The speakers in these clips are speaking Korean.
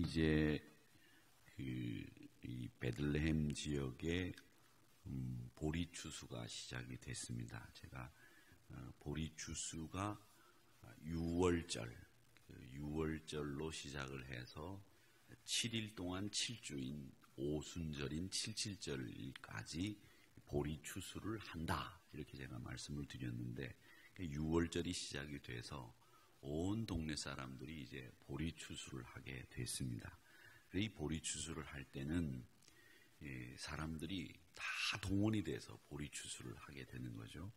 이제 이 베들레헴 지역에 보리 추수가 시작이 됐습니다. 제가 보리 추수가 6월절로 시작을 해서 7일 동안 7주인 오순절인 77절까지 보리 추수를 한다, 이렇게 제가 말씀을 드렸는데, 6월절이 시작이 돼서 온 동네 사람들이 이제 보리 추수를 하게 됐습니다. 이 보리 추수를 할 때는 사람들이 다 동원이 돼서 보리 추수를 하게 되는 거죠.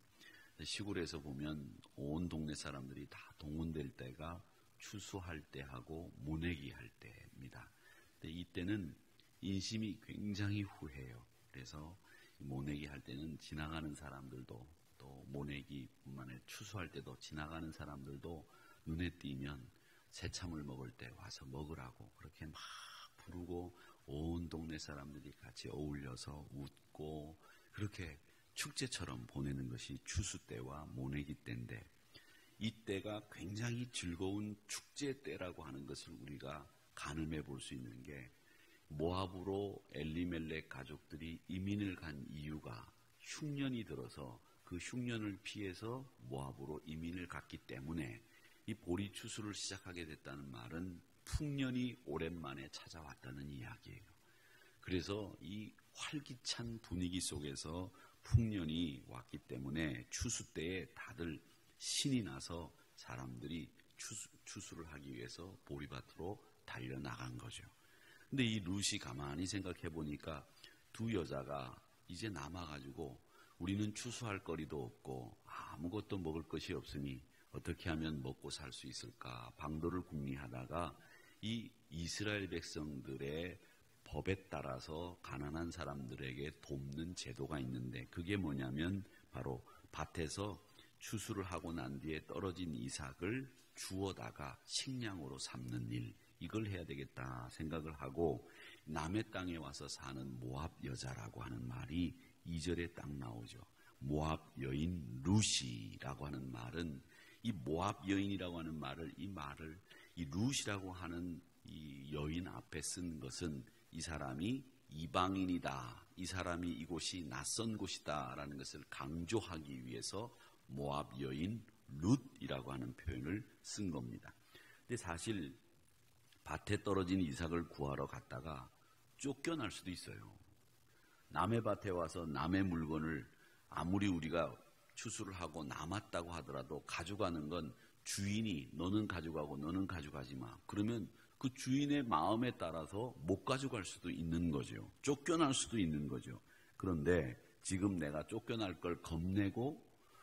시골에서 보면 온 동네 사람들이 다 동원될 때가 추수할 때하고 모내기 할 때입니다. 근데 이때는 인심이 굉장히 후해요. 그래서 모내기 할 때는 지나가는 사람들도, 또 모내기뿐만 아니라 추수할 때도 지나가는 사람들도 눈에 띄면 새참을 먹을 때 와서 먹으라고 그렇게 막 부르고, 온 동네 사람들이 같이 어울려서 웃고 그렇게 축제처럼 보내는 것이 추수 때와 모내기 때인데, 이때가 굉장히 즐거운 축제 때라고 하는 것을 우리가 가늠해 볼 수 있는 게, 모압으로 엘리멜렉 가족들이 이민을 간 이유가 흉년이 들어서 그 흉년을 피해서 모압으로 이민을 갔기 때문에 이 보리 추수를 시작하게 됐다는 말은 풍년이 오랜만에 찾아왔다는 이야기예요. 그래서 이 활기찬 분위기 속에서 풍년이 왔기 때문에 추수 때에 다들 신이 나서 사람들이 추수를 하기 위해서 보리밭으로 달려나간 거죠. 근데 이 룻이 가만히 생각해 보니까 두 여자가 이제 남아가지고 우리는 추수할 거리도 없고 아무것도 먹을 것이 없으니 어떻게 하면 먹고 살 수 있을까 방도를 궁리하다가 이 이스라엘 백성들의 법에 따라서 가난한 사람들에게 돕는 제도가 있는데, 그게 뭐냐면 바로 밭에서 추수를 하고 난 뒤에 떨어진 이삭을 주워다가 식량으로 삼는 일, 이걸 해야 되겠다 생각을 하고, 남의 땅에 와서 사는 모압 여자라고 하는 말이 2절에 딱 나오죠. 모압 여인 룻이라고 하는 말은, 이 모압 여인이라고 하는 말을, 이 룻이라고 하는 이 여인 앞에 쓴 것은 이 사람이 이방인이다, 이 사람이 이곳이 낯선 곳이다 라는 것을 강조하기 위해서 모압 여인 룻이라고 하는 표현을 쓴 겁니다. 근데 사실 밭에 떨어진 이삭을 구하러 갔다가 쫓겨날 수도 있어요. 남의 밭에 와서 남의 물건을 아무리 우리가 추수를 하고 남았다고 하더라도 가져가는 건 주인이 너는 가져가고 너는 가져가지 마, 그러면 그 주인의 마음에 따라서 못 가져갈 수도 있는 거죠. 쫓겨날 수도 있는 거죠. 그런데 지금 내가 쫓겨날 걸 겁내고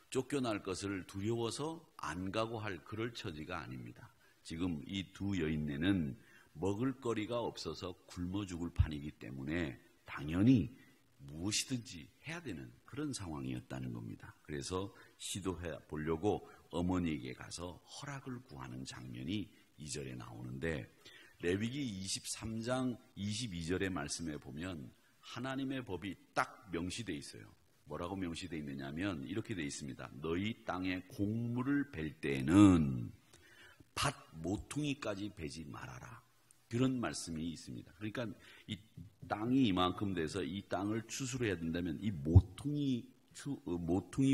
쫓겨날 것을 두려워서 안 가고 할 그럴 처지가 아닙니다. 지금 이 두 여인네는 먹을 거리가 없어서 굶어 죽을 판이기 때문에 당연히 무엇이든지 해야 되는 그런 상황이었다는 겁니다. 그래서 시도해 보려고 어머니에게 가서 허락을 구하는 장면이 2절에 나오는데, 레위기 23장 22절의 말씀에 보면 하나님의 법이 딱 명시되어 있어요. 뭐라고 명시되어 있느냐면 이렇게 되어 있습니다. 너희 땅에 곡물을 벨 때에는 밭 모퉁이까지 베지 말아라, 그런 말씀이 있습니다. 그러니까 이 땅이 이만큼 돼서 이 땅을 추수를 해야 된다면 이 모퉁이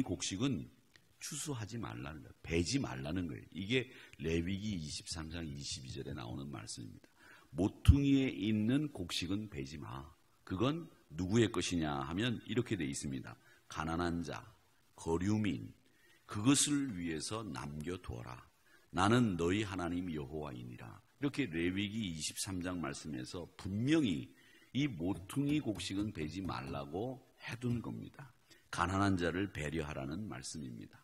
곡식은 추수하지 말라는 거예요. 베지 말라는 거예요. 이게 레위기 23장 22절에 나오는 말씀입니다. 모퉁이에 있는 곡식은 베지 마. 그건 누구의 것이냐 하면 이렇게 돼 있습니다. 가난한 자, 거류민, 그것을 위해서 남겨두어라. 나는 너희 하나님 여호와이니라. 이렇게 레위기 23장 말씀에서 분명히 이 모퉁이 곡식은 베지 말라고 해둔 겁니다. 가난한 자를 배려하라는 말씀입니다.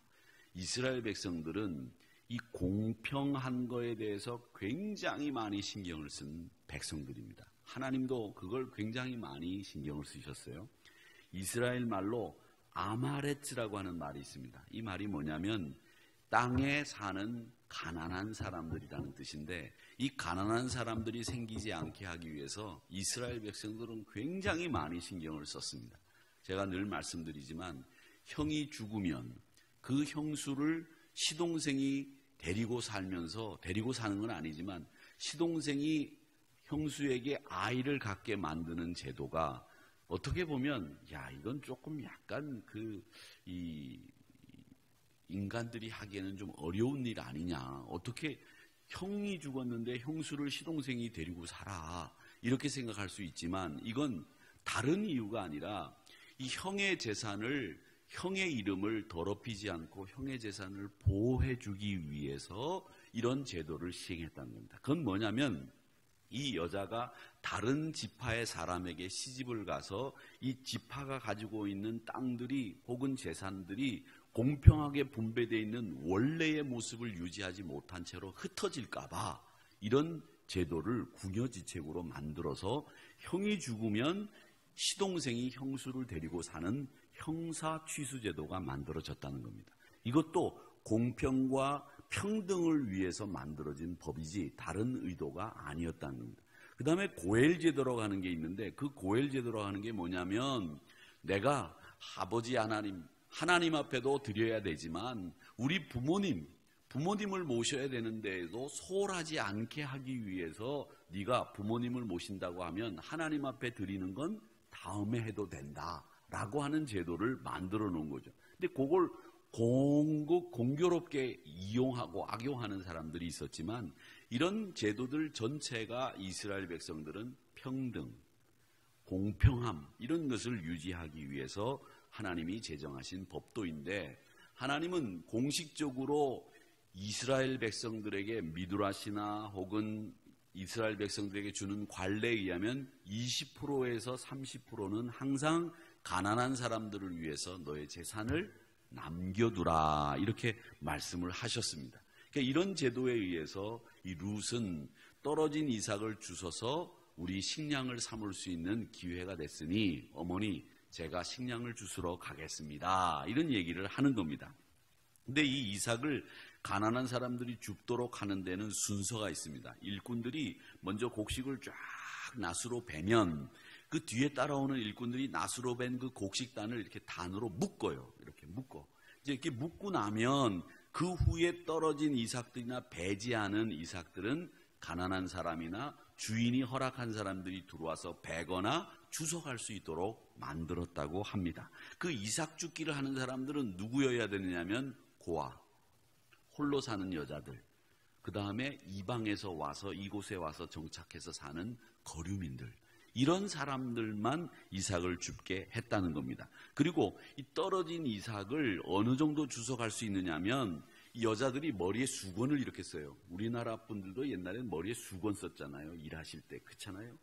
이스라엘 백성들은 이 공평한 거에 대해서 굉장히 많이 신경을 쓴 백성들입니다. 하나님도 그걸 굉장히 많이 신경을 쓰셨어요. 이스라엘 말로 아마레츠라고 하는 말이 있습니다. 이 말이 뭐냐면 땅에 사는 가난한 사람들이라는 뜻인데, 이 가난한 사람들이 생기지 않게 하기 위해서 이스라엘 백성들은 굉장히 많이 신경을 썼습니다. 제가 늘 말씀드리지만 형이 죽으면 그 형수를 시동생이 데리고 살면서, 데리고 사는 건 아니지만 시동생이 형수에게 아이를 갖게 만드는 제도가 어떻게 보면 이건 조금 약간 인간들이 하기에는 좀 어려운 일 아니냐. 어떻게 형이 죽었는데 형수를 시동생이 데리고 살아. 이렇게 생각할 수 있지만 이건 다른 이유가 아니라 이 형의 재산을, 형의 이름을 더럽히지 않고 형의 재산을 보호해주기 위해서 이런 제도를 시행했다는 겁니다. 그건 뭐냐면 이 여자가 다른 지파의 사람에게 시집을 가서 이 지파가 가지고 있는 땅들이 혹은 재산들이 공평하게 분배되어 있는 원래의 모습을 유지하지 못한 채로 흩어질까 봐 이런 제도를 궁여지책으로 만들어서 형이 죽으면 시동생이 형수를 데리고 사는 형사취수제도가 만들어졌다는 겁니다. 이것도 공평과 평등을 위해서 만들어진 법이지 다른 의도가 아니었다는 겁니다. 그 다음에 고엘제도라고 하는 게 있는데 그 고엘제도라고 하는 게 뭐냐면 내가 아버지 하나님 앞에도 드려야 되지만 우리 부모님을 모셔야 되는데도 소홀하지 않게 하기 위해서 네가 부모님을 모신다고 하면 하나님 앞에 드리는 건 다음에 해도 된다라고 하는 제도를 만들어 놓은 거죠. 근데 그걸 공교롭게 이용하고 악용하는 사람들이 있었지만 이런 제도들 전체가 이스라엘 백성들은 평등, 공평함 이런 것을 유지하기 위해서 하나님이 제정하신 법도인데 하나님은 공식적으로 이스라엘 백성들에게 미드라시나 혹은 이스라엘 백성들에게 주는 관례에 의하면 20%에서 30%는 항상 가난한 사람들을 위해서 너의 재산을 남겨두라 이렇게 말씀을 하셨습니다. 그러니까 이런 제도에 의해서 이 룻은 떨어진 이삭을 주셔서 우리 식량을 삼을 수 있는 기회가 됐으니 어머니 제가 식량을 주스러 가겠습니다. 이런 얘기를 하는 겁니다. 근데 이 이삭을 가난한 사람들이 줍도록 하는 데는 순서가 있습니다. 일꾼들이 먼저 곡식을 쫙 낫으로 베면 그 뒤에 따라오는 일꾼들이 낫으로 벤 그 곡식단을 이렇게 단으로 묶어요. 이렇게 묶어. 이제 이렇게 묶고 나면 그 후에 떨어진 이삭들이나 베지 않은 이삭들은 가난한 사람이나 주인이 허락한 사람들이 들어와서 베거나 주워갈 수 있도록 만들었다고 합니다. 그 이삭 줍기를 하는 사람들은 누구여야 되느냐면 고아, 홀로 사는 여자들, 그 다음에 이방에서 와서 이곳에 와서 정착해서 사는 거류민들, 이런 사람들만 이삭을 줍게 했다는 겁니다. 그리고 이 떨어진 이삭을 어느 정도 주워갈 수 있느냐면 이 여자들이 머리에 수건을 이렇게 써요. 우리나라 분들도 옛날에는 머리에 수건 썼잖아요. 일하실 때. 그렇잖아요.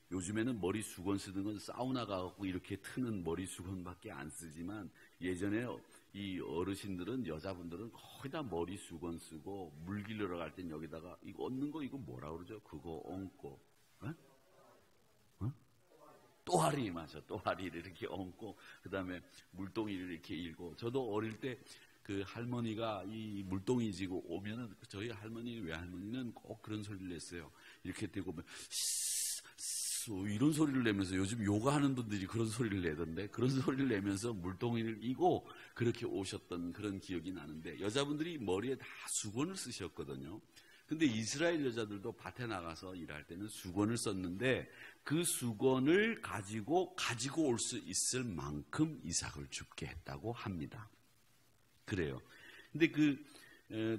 요즘에는 머리 수건 쓰는 건 사우나 가고 이렇게 트는 머리 수건밖에 안 쓰지만 예전에 이 어르신들은 여자분들은 거의 다 머리 수건 쓰고 물 길러러 갈 땐 여기다가 이거 얹는 거 이거 뭐라 그러죠? 그거 얹고 또아리 맞아. 또아리를 이렇게 얹고 그다음에 물동이를 이렇게 일고 저도 어릴 때 그 할머니가 이 물동이 지고 오면은 저희 외할머니는 꼭 그런 소리를 냈어요. 이렇게 되고 오면 이런 소리를 내면서 요즘 요가하는 분들이 그런 소리를 내던데 그런 소리를 내면서 물동이를 이고 그렇게 오셨던 그런 기억이 나는데 여자분들이 머리에 다 수건을 쓰셨거든요. 근데 이스라엘 여자들도 밭에 나가서 일할 때는 수건을 썼는데 그 수건을 가지고 올 수 있을 만큼 이삭을 줍게 했다고 합니다. 그래요. 근데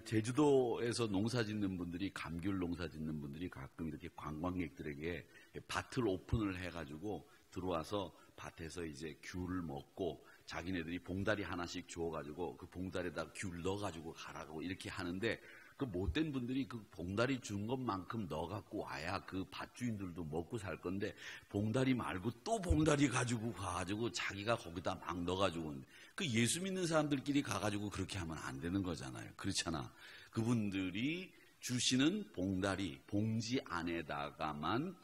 제주도에서 농사 짓는 분들이, 감귤 농사 짓는 분들이 가끔 이렇게 관광객들에게 밭을 오픈을 해가지고 들어와서 밭에서 이제 귤을 먹고 자기네들이 봉다리 하나씩 주워가지고 그 봉다리에다 귤 넣어가지고 가라고 이렇게 하는데 그 못된 분들이 그 봉다리 준 것만큼 넣어갖고 와야 그 밭주인들도 먹고 살 건데 봉다리 말고 또 봉다리 가지고 가가지고 자기가 거기다 막 넣어가지고 그 예수 믿는 사람들끼리 가가지고 그렇게 하면 안 되는 거잖아요. 그렇잖아. 그분들이 주시는 봉지 안에다가만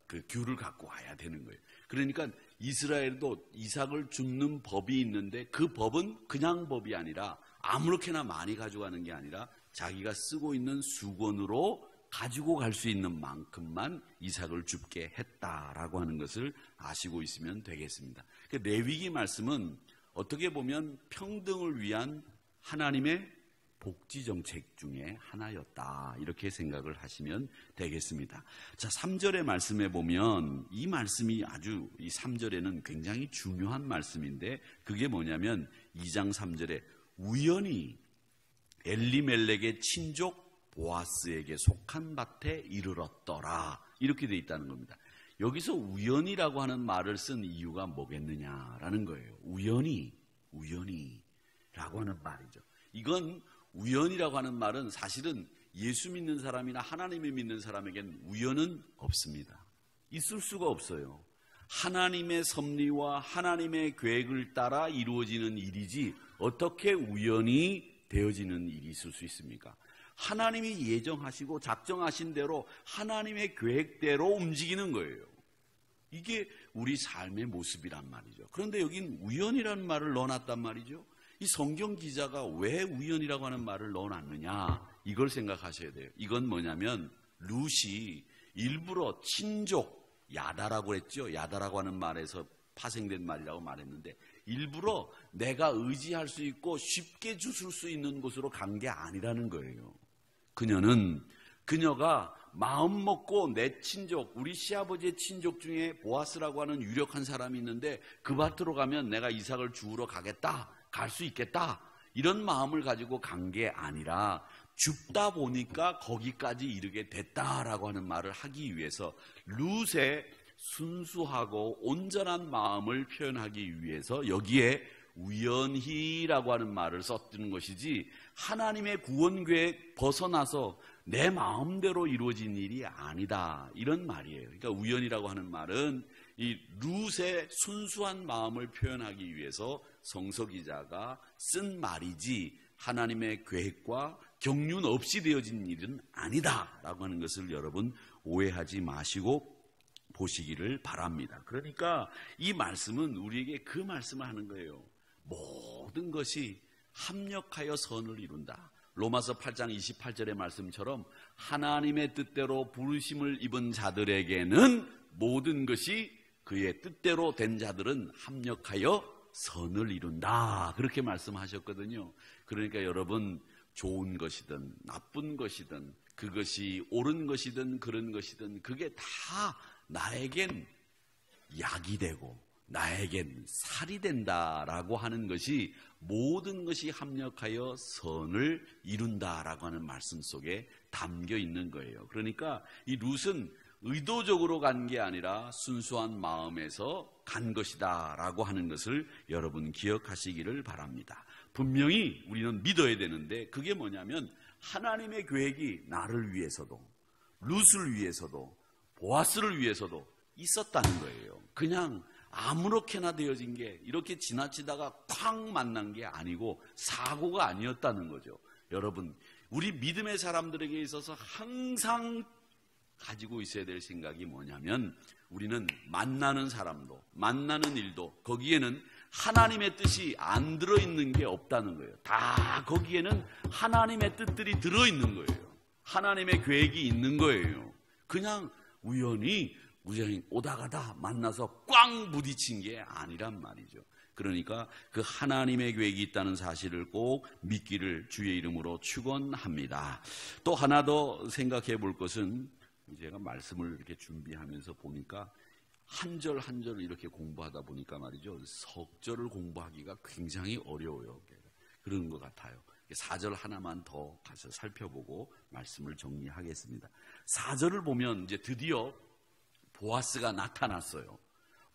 그 귤을 갖고 와야 되는 거예요. 그러니까 이스라엘도 이삭을 줍는 법이 있는데 그 법은 그냥 법이 아니라 아무렇게나 많이 가져가는 게 아니라 자기가 쓰고 있는 수건으로 가지고 갈 수 있는 만큼만 이삭을 줍게 했다라고 하는 것을 아시고 있으면 되겠습니다. 레위기 말씀은 어떻게 보면 평등을 위한 하나님의 복지 정책 중에 하나였다. 이렇게 생각을 하시면 되겠습니다. 자, 3절의 말씀에 보면 이 말씀이 아주 이 3절에는 굉장히 중요한 말씀인데 그게 뭐냐면 2장 3절에 우연히 엘리멜렉의 친족 보아스에게 속한 밭에 이르렀더라. 이렇게 돼 있다는 겁니다. 여기서 우연이라고 하는 말을 쓴 이유가 뭐겠느냐라는 거예요. 우연히라고 하는 말이죠. 이건 우연이라고 하는 말은 사실은 예수 믿는 사람이나 하나님을 믿는 사람에겐 우연은 없습니다. 있을 수가 없어요. 하나님의 섭리와 하나님의 계획을 따라 이루어지는 일이지 어떻게 우연히 되어지는 일이 있을 수 있습니까? 하나님이 예정하시고 작정하신 대로 하나님의 계획대로 움직이는 거예요. 이게 우리 삶의 모습이란 말이죠. 그런데 여긴 우연이라는 말을 넣어놨단 말이죠. 이 성경 기자가 왜 우연이라고 하는 말을 넣어놨느냐, 이걸 생각하셔야 돼요. 이건 뭐냐면 룻이 일부러 친족, 야다라고 했죠. 야다라고 하는 말에서 파생된 말이라고 말했는데 일부러 내가 의지할 수 있고 쉽게 주술 수 있는 곳으로 간 게 아니라는 거예요. 그녀가 마음 먹고 내 친족, 우리 시아버지의 친족 중에 보아스라고 하는 유력한 사람이 있는데 그 밭으로 가면 내가 이삭을 주우러 가겠다, 갈 수 있겠다, 이런 마음을 가지고 간 게 아니라 줍다 보니까 거기까지 이르게 됐다라고 하는 말을 하기 위해서 룻의 순수하고 온전한 마음을 표현하기 위해서 여기에 우연히라고 하는 말을 썼던 것이지 하나님의 구원계획 벗어나서 내 마음대로 이루어진 일이 아니다, 이런 말이에요. 그러니까 우연이라고 하는 말은 이 룻의 순수한 마음을 표현하기 위해서 성서기자가 쓴 말이지 하나님의 계획과 경륜 없이 되어진 일은 아니다라고 하는 것을 여러분 오해하지 마시고 보시기를 바랍니다. 그러니까 이 말씀은 우리에게 그 말씀을 하는 거예요. 모든 것이 합력하여 선을 이룬다. 로마서 8장 28절의 말씀처럼 하나님의 뜻대로 부르심을 입은 자들에게는 모든 것이 그의 뜻대로 된 자들은 합력하여 선을 이룬다. 그렇게 말씀하셨거든요. 그러니까 여러분, 좋은 것이든 나쁜 것이든 그것이 옳은 것이든 그런 것이든 그게 다 나에겐 약이 되고 나에겐 살이 된다라고 하는 것이 모든 것이 합력하여 선을 이룬다라고 하는 말씀 속에 담겨 있는 거예요. 그러니까 이 룻은 의도적으로 간 게 아니라 순수한 마음에서 간 것이다 라고 하는 것을 여러분 기억하시기를 바랍니다. 분명히 우리는 믿어야 되는데 그게 뭐냐면 하나님의 계획이 나를 위해서도 룻을 위해서도 보아스를 위해서도 있었다는 거예요. 그냥 아무렇게나 되어진 게 이렇게 지나치다가 쾅 만난 게 아니고 사고가 아니었다는 거죠. 여러분, 우리 믿음의 사람들에게 있어서 항상 가지고 있어야 될 생각이 뭐냐면 우리는 만나는 사람도 만나는 일도 거기에는 하나님의 뜻이 안 들어있는 게 없다는 거예요. 다 거기에는 하나님의 뜻들이 들어있는 거예요. 하나님의 계획이 있는 거예요. 그냥 우연히 오다 가다 만나서 꽝 부딪힌 게 아니란 말이죠. 그러니까 그 하나님의 계획이 있다는 사실을 꼭 믿기를 주의 이름으로 축원합니다. 또 하나 더 생각해 볼 것은 제가 말씀을 이렇게 준비하면서 보니까 한 절 한 절을 이렇게 공부하다 보니까 말이죠. 석절을 공부하기가 굉장히 어려워요. 그런 것 같아요. 4절 하나만 더 가서 살펴보고 말씀을 정리하겠습니다. 4절을 보면 이제 드디어 보아스가 나타났어요.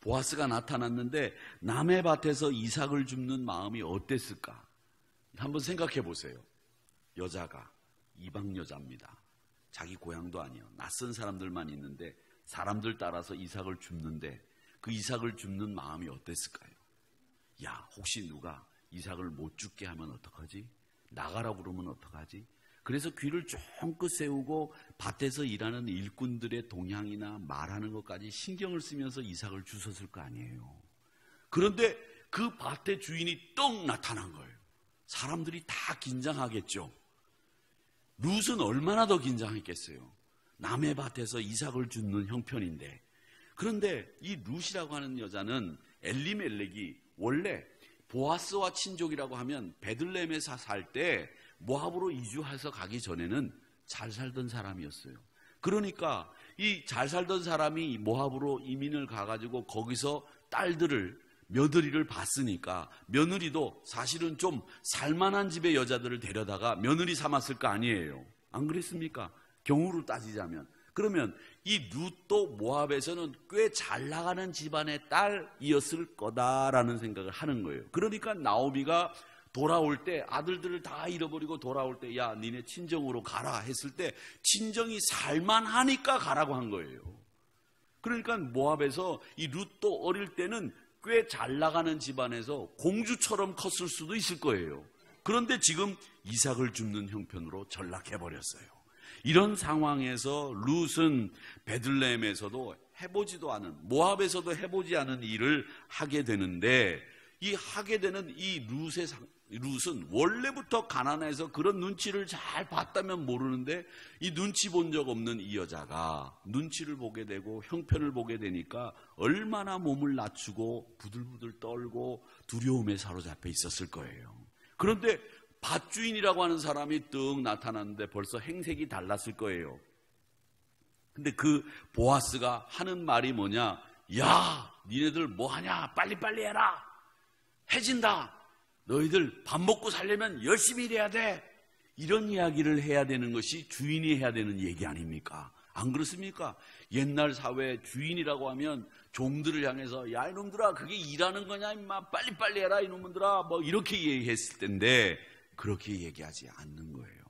보아스가 나타났는데 남의 밭에서 이삭을 줍는 마음이 어땠을까? 한번 생각해 보세요. 여자가 이방 여자입니다. 자기 고향도 아니에요. 낯선 사람들만 있는데 사람들 따라서 이삭을 줍는데 그 이삭을 줍는 마음이 어땠을까요? 야, 혹시 누가 이삭을 못 죽게 하면 어떡하지? 나가라 그러면 어떡하지? 그래서 귀를 쫑긋 세우고 밭에서 일하는 일꾼들의 동향이나 말하는 것까지 신경을 쓰면서 이삭을 주웠을 거 아니에요. 그런데 그 밭의 주인이 떡 나타난 거예요. 사람들이 다 긴장하겠죠. 룻은 얼마나 더 긴장했겠어요. 남의 밭에서 이삭을 줍는 형편인데. 그런데 이 룻이라고 하는 여자는 엘리멜렉이 원래 보아스와 친족이라고 하면 베들레헴에서 살 때 모압으로 이주해서 가기 전에는 잘 살던 사람이었어요. 그러니까 이 잘 살던 사람이 모압으로 이민을 가가지고 거기서 며느리를 봤으니까 며느리도 사실은 좀 살만한 집의 여자들을 데려다가 며느리 삼았을 거 아니에요. 안 그랬습니까? 경우로 따지자면. 그러면 이 룻도 모압에서는 꽤 잘 나가는 집안의 딸이었을 거다라는 생각을 하는 거예요. 그러니까 나오미가 돌아올 때 아들들을 다 잃어버리고 돌아올 때 야 니네 친정으로 가라 했을 때 친정이 살만하니까 가라고 한 거예요. 그러니까 모압에서 이 룻도 어릴 때는 꽤 잘 나가는 집안에서 공주처럼 컸을 수도 있을 거예요. 그런데 지금 이삭을 줍는 형편으로 전락해버렸어요. 이런 상황에서 룻은 베들레헴에서도 해보지도 않은, 모압에서도 해보지 않은 일을 하게 되는데, 이 하게 되는 이 룻은 원래부터 가난해서 그런 눈치를 잘 봤다면 모르는데, 이 눈치 본 적 없는 이 여자가 눈치를 보게 되고 형편을 보게 되니까 얼마나 몸을 낮추고 부들부들 떨고 두려움에 사로잡혀 있었을 거예요. 그런데 밭주인이라고 하는 사람이 뜩 나타났는데 벌써 행색이 달랐을 거예요. 근데 그 보아스가 하는 말이 뭐냐? 야, 니네들 뭐하냐? 빨리빨리 해라. 해진다. 너희들 밥 먹고 살려면 열심히 일해야 돼. 이런 이야기를 해야 되는 것이 주인이 해야 되는 얘기 아닙니까? 안 그렇습니까? 옛날 사회 주인이라고 하면 종들을 향해서 야 이놈들아 그게 일하는 거냐 임마 빨리빨리 해라 이놈들아 뭐 이렇게 얘기했을 텐데 그렇게 얘기하지 않는 거예요.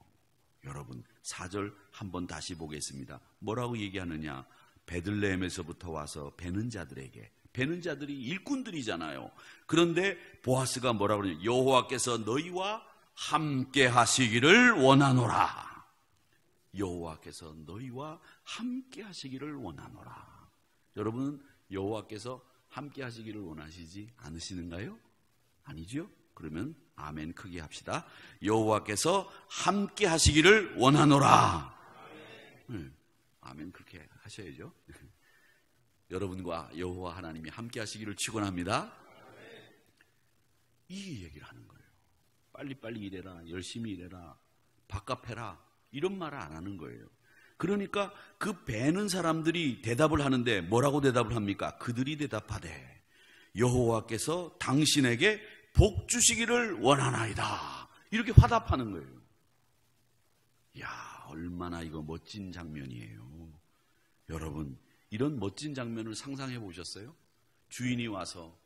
여러분 4절 한번 다시 보겠습니다. 뭐라고 얘기하느냐? 베들레헴에서부터 와서 베는 자들이 일꾼들이잖아요. 그런데 보아스가 뭐라고 그러냐? 여호와께서 너희와 함께 하시기를 원하노라. 여호와께서 너희와 함께 하시기를 원하노라. 여러분 여호와께서 함께 하시기를 원하시지 않으시는가요? 아니죠? 그러면 아멘 크게 합시다. 여호와께서 함께 하시기를 원하노라. 아멘 그렇게 하셔야죠. 여러분과 여호와 하나님이 함께 하시기를 축원합니다. 이 얘기를 하는 거예요. 빨리빨리 일해라, 열심히 일해라, 밥값 해라 이런 말을 안 하는 거예요. 그러니까 그 배는 사람들이 대답을 하는데 뭐라고 대답을 합니까? 그들이 대답하되 여호와께서 당신에게 복 주시기를 원하나이다. 이렇게 화답하는 거예요. 이야, 얼마나 이거 멋진 장면이에요. 여러분, 이런 멋진 장면을 상상해 보셨어요? 주인이 와서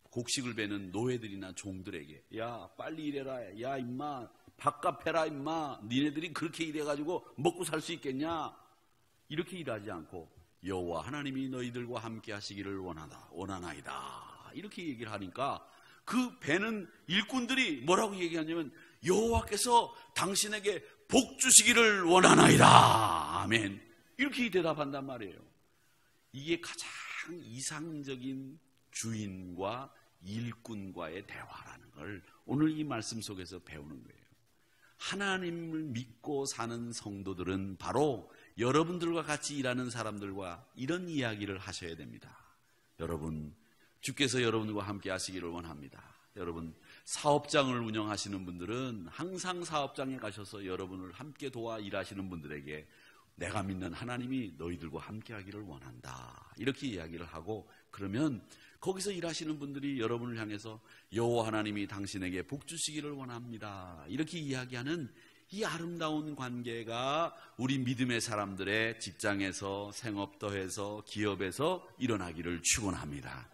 곡식을 베는 노예들이나 종들에게 야, 빨리 일해라. 야, 임마, 밥값 해라, 임마. 니네들이 그렇게 일해가지고 먹고 살 수 있겠냐? 이렇게 일하지 않고 여호와 하나님이 너희들과 함께 하시기를 원하나이다. 이렇게 얘기를 하니까 그 배는 일꾼들이 뭐라고 얘기하냐면 여호와께서 당신에게 복 주시기를 원하나이다. 아멘. 이렇게 대답한단 말이에요. 이게 가장 이상적인 주인과 일꾼과의 대화라는 걸 오늘 이 말씀 속에서 배우는 거예요. 하나님을 믿고 사는 성도들은 바로 여러분들과 같이 일하는 사람들과 이런 이야기를 하셔야 됩니다. 여러분, 주께서 여러분과 함께 하시기를 원합니다. 여러분, 사업장을 운영하시는 분들은 항상 사업장에 가셔서 여러분을 함께 도와 일하시는 분들에게 내가 믿는 하나님이 너희들과 함께 하기를 원한다. 이렇게 이야기를 하고 그러면 거기서 일하시는 분들이 여러분을 향해서 여호와 하나님이 당신에게 복 주시기를 원합니다. 이렇게 이야기하는 이 아름다운 관계가 우리 믿음의 사람들의 직장에서 생업터에서 기업에서 일어나기를 축원합니다.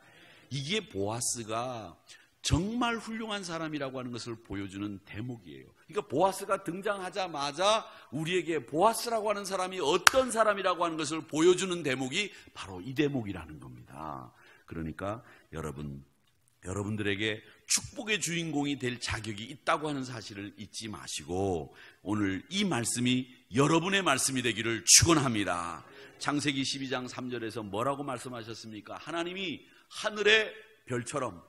이게 보아스가 정말 훌륭한 사람이라고 하는 것을 보여주는 대목이에요. 그러니까 보아스가 등장하자마자 우리에게 보아스라고 하는 사람이 어떤 사람이라고 하는 것을 보여주는 대목이 바로 이 대목이라는 겁니다. 그러니까 여러분들에게 축복의 주인공이 될 자격이 있다고 하는 사실을 잊지 마시고 오늘 이 말씀이 여러분의 말씀이 되기를 축원합니다. 창세기 12장 3절에서 뭐라고 말씀하셨습니까? 하나님이 하늘의 별처럼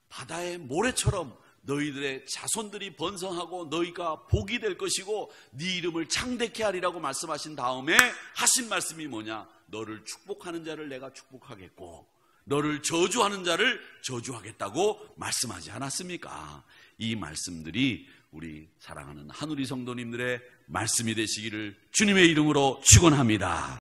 바다의 모래처럼 너희들의 자손들이 번성하고 너희가 복이 될 것이고 네 이름을 창대케 하리라고 말씀하신 다음에 하신 말씀이 뭐냐? 너를 축복하는 자를 내가 축복하겠고 너를 저주하는 자를 저주하겠다고 말씀하지 않았습니까? 이 말씀들이 우리 사랑하는 한우리 성도님들의 말씀이 되시기를 주님의 이름으로 축원합니다.